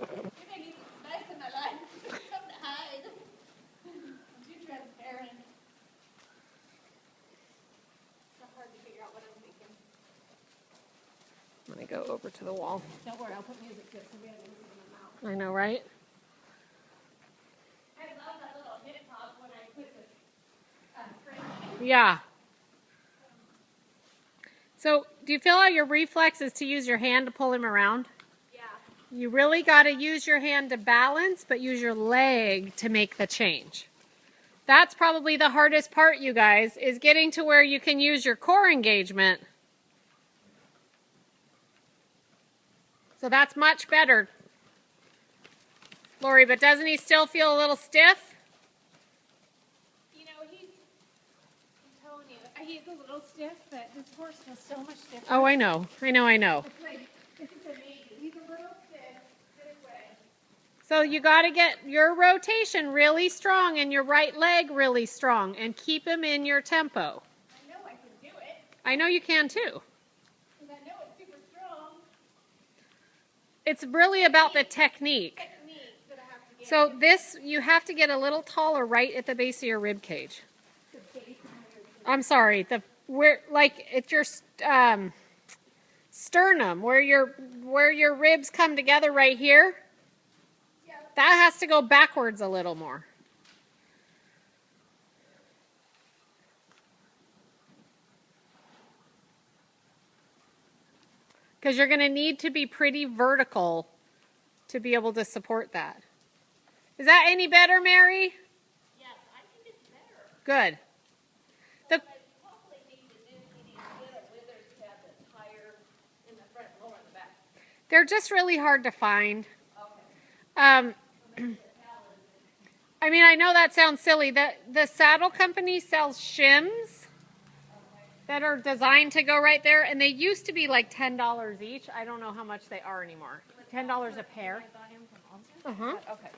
You make it nice in my life. Something to hide. I'm too transparent. It's not hard to figure out what I'm thinking. Let me go over to the wall. Don't worry, I'll put music to it so we have music in my mouth. I know, right? I love that little hip hop when I put the French. Yeah. So, do you feel how your reflex is to use your hand to pull him around? Yeah. You really got to use your hand to balance, but use your leg to make the change. That's probably the hardest part, you guys, is getting to where you can use your core engagement. So that's much better, Lori, but doesn't he still feel a little stiff? You know, I'm telling you, he's a little stiff, but this horse was so much different. Oh, I know. It's like, this is amazing. He's a little stiff this way. So you got to get your rotation really strong and your right leg really strong and keep him in your tempo. I know I can do it. I know you can too. Because I know it's super strong. It's really about the technique. That I have to get. So this, you have to get a little taller right at the base of your rib cage. The base of my rib cage. I'm sorry, like it's your sternum, where your ribs come together right here. Yeah. That has to go backwards a little more. Because you're going to need to be pretty vertical to be able to support that. Is that any better, Mary? Yes, I think it's better. Good. The, I probably need to get a withers tab that's higher in the front and lower in the back. they're just really hard to find. Okay. I mean, I know that sounds silly. The saddle company sells shims that are designed to go right there, and they used to be like $10 each. I don't know how much they are anymore. $10 a pair. I buy them from Ulta? Uh-huh. Okay.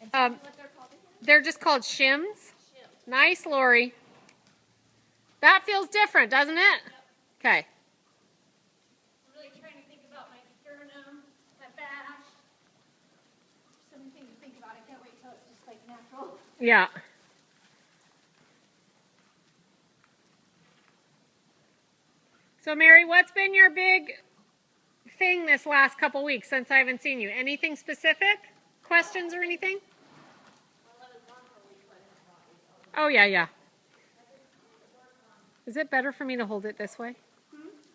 And tell me what they're called again? They're just called shims. Nice, Lori. That feels different, doesn't it? Okay. I'm really trying to think about my sternum, my back. So many things to think about. I can't wait till it's just like natural. Yeah. So, Mary, what's been your big thing this last couple weeks since I haven't seen you? Anything specific? Questions or anything? Oh, yeah, yeah. Is it better for me to hold it this way?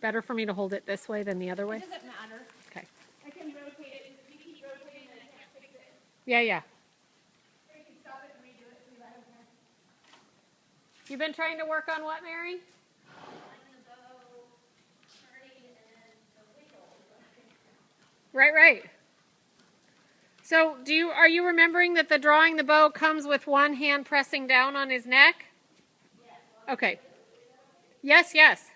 Better for me to hold it this way than the other way? It doesn't matter. Okay. I can rotate it. If you keep rotating, then I can't fix it. Yeah, yeah. Or you can stop it and redo it. Leave that over there. You've been trying to work on what, Mary? Right, right. So, are you remembering that the drawing the bow comes with one hand pressing down on his neck? Okay. Yes, yes.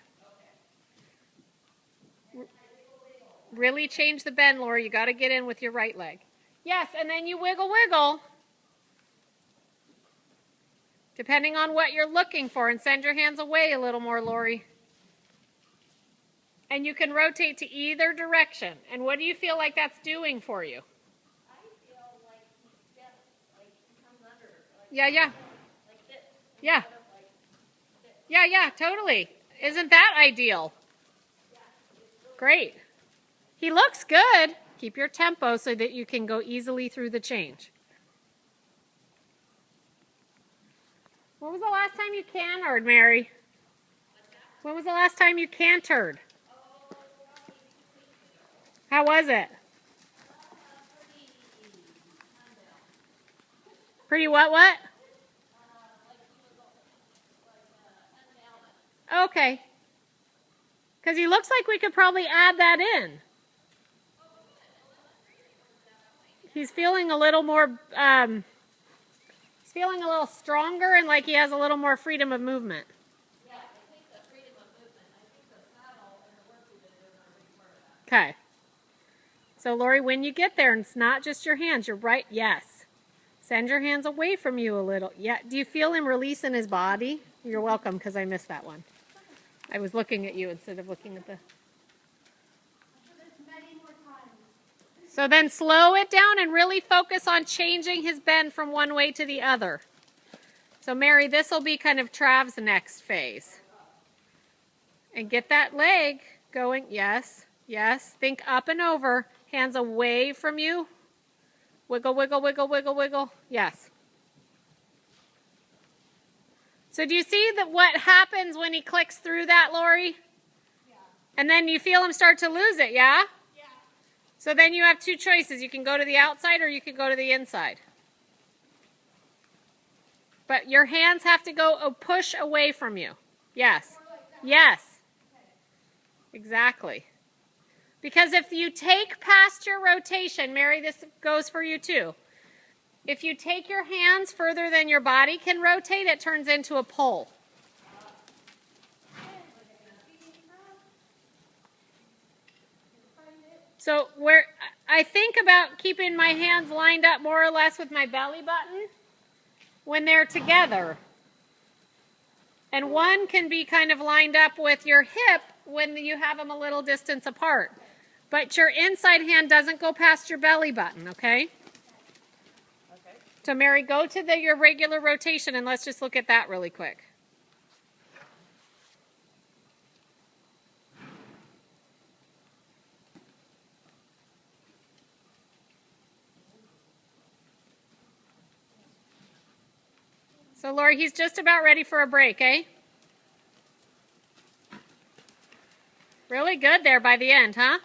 Really change the bend, Laura. You got to get in with your right leg. Yes, and then you wiggle, wiggle. Depending on what you're looking for, and send your hands away a little more, Lori. And you can rotate to either direction. And what do you feel like that's doing for you? I feel like he steps, like he comes under. Like, Yeah, yeah. like this. Yeah. Instead of like this. Yeah, yeah, totally. Isn't that ideal? Great. He looks good. Keep your tempo so that you can go easily through the change. When was the last time you cantered, Mary? When was the last time you cantered? How was it? Pretty what? Okay. Because he looks like we could probably add that in. He's feeling a little more, he's feeling a little stronger and like he has a little more freedom of movement. Yeah, I think the freedom of movement. I think the saddle and the work we've been doing are a big part of that. Okay. So, Lori, when you get there, and it's not just your hands, you're right, yes. Send your hands away from you a little. Yeah, do you feel him releasing his body? You're welcome, because I missed that one. I was looking at you instead of looking at the... I'm sure there's many more times. So then slow it down and really focus on changing his bend from one way to the other. So Mary, this will be kind of Trav's next phase. And get that leg going. Yes, yes. Think up and over. Hands away from you. Wiggle, wiggle, wiggle, wiggle, wiggle. Yes. So do you see that what happens when he clicks through that, Lori? Yeah. And then you feel him start to lose it, yeah? Yeah. So then you have two choices. You can go to the outside or you can go to the inside. But your hands have to go push away from you. Yes. Yes. Exactly. Because if you take past your rotation, Mary, this goes for you too. If you take your hands further than your body can rotate, it turns into a pull. So where I think about keeping my hands lined up more or less with my belly button when they're together. And one can be kind of lined up with your hip when you have them a little distance apart. But your inside hand doesn't go past your belly button, okay? Okay. So Mary, go to your regular rotation and let's just look at that really quick. So Lori, he's just about ready for a break, eh? Really good there by the end, huh?